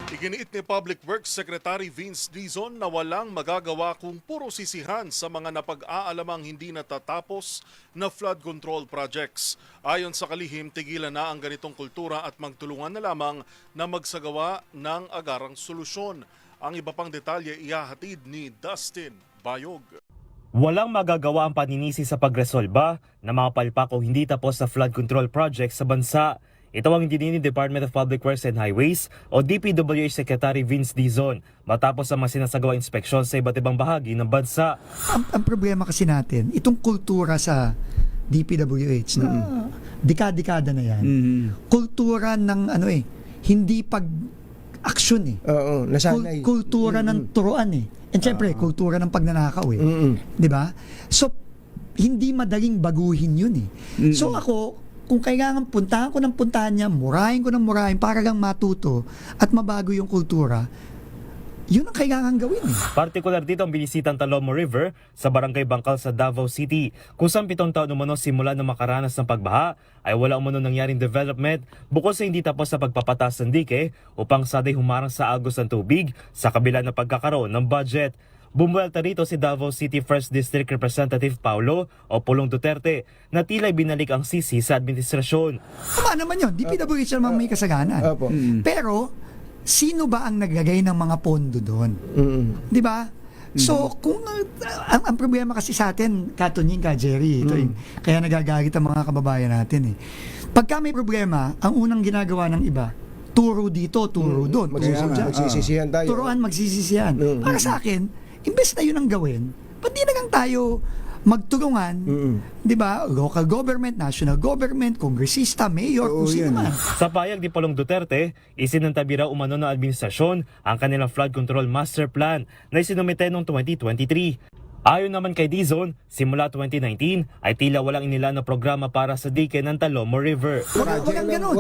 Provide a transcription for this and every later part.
Iginiit ni Public Works Secretary Vince Dizon na walang magagawa kung puro sisihan sa mga napag-aalamang hindi natatapos na flood control projects. Ayon sa kalihim, tigilan na ang ganitong kultura at magtulungan na lamang na magsagawa ng agarang solusyon. Ang iba pang detalye ihahatid ni Dustin Bayog. Walang magagawa ang paninisi sa pagresolba ng mga palpak o hindi tapos na flood control projects sa bansa. Ito ang dinini Department of Public Works and Highways o DPWH Secretary Vince Dizon matapos ang mga sinasagawa inspeksyon sa iba't ibang bahagi ng bansa. Ang problema kasi natin, itong kultura sa DPWH na dekada-dekada na yan, kultura ng hindi pag-aksyon Oo, nasanay. Kultura ng turuan And syempre, kultura ng pagnanakaw Di ba? So, hindi madaling baguhin yun So ako, kung kailangan puntahan ko ng puntahan niya, murahin ko ng murahin para lang matuto at mabago yung kultura, yun ang kailangan gawin Partikular dito ang binisitang Talomo River sa Barangay Bangkal sa Davao City, kung saan 7 taon umano simula na makaranas ng pagbaha ay wala umano nangyaring development bukod sa hindi tapos sa pagpapatas ng dike upang saday humarang sa agos ng tubig sa kabila ng pagkakaroon ng budget. Bumuelta rito si Davao City 1st District Representative Paulo o Pulong Duterte na tila binalik ang sisi sa administrasyon. Tama naman yun, DPWH naman may kasaganan. Pero, sino ba ang naglagay ng mga pondo doon? Di ba? So, kung ang problema kasi sa atin, Katunying, Jerry, ito kaya nagagalit ang mga kababayan natin Pagka may problema, ang unang ginagawa ng iba, turo dito, turo doon. Magsisisihan tayo. Turuan, magsisisihan. Para sa akin, imbes na yun ang gawin, ba't di na lang tayo magtulungan, di ba? Local government, national government, kongresista, mayor, kung sino man. Sa payag ni Pulong Duterte, isinantabi raw umano ng administrasyon ang kanilang flood control master plan na isinumite noong 2023. Ayon naman kay Dizon, simula 2019 ay tila walang inila na programa para sa dike ng Talomo River. Walang ganun.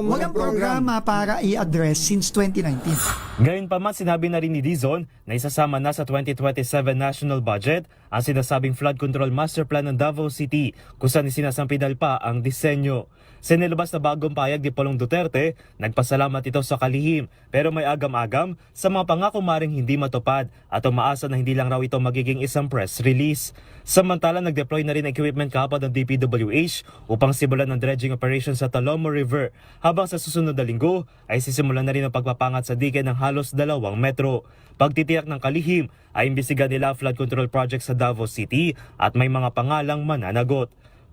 Walang programa para i-address since 2019. Gayunpaman, sinabi na rin ni Dizon na isasama na sa 2027 national budget ang sinasabing flood control master plan ng Davao City kung saan isinasampidal pa ang disenyo. Sa nilabas na bagong payag ni Pulong Duterte, nagpasalamat ito sa kalihim pero may agam-agam sa mga pangako maring hindi matupad at umaasa na hindi lang raw ito magiging isang press release. Samantala, nag-deploy na rin ang equipment kapag ng DPWH upang simulan ng dredging operation sa Talomo River habang sa susunod na linggo ay sisimulan na rin ang pagpapangat sa dike ng halos 2 metro. Pagtitiyak ng kalihim ay imbestiga nila flood control project sa Davao City at may mga pangalang mananagot.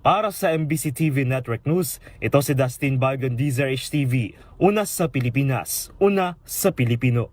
Para sa MBC TV Network News, ito si Dustin Bayog ng DZRH TV. Una sa Pilipinas, una sa Pilipino.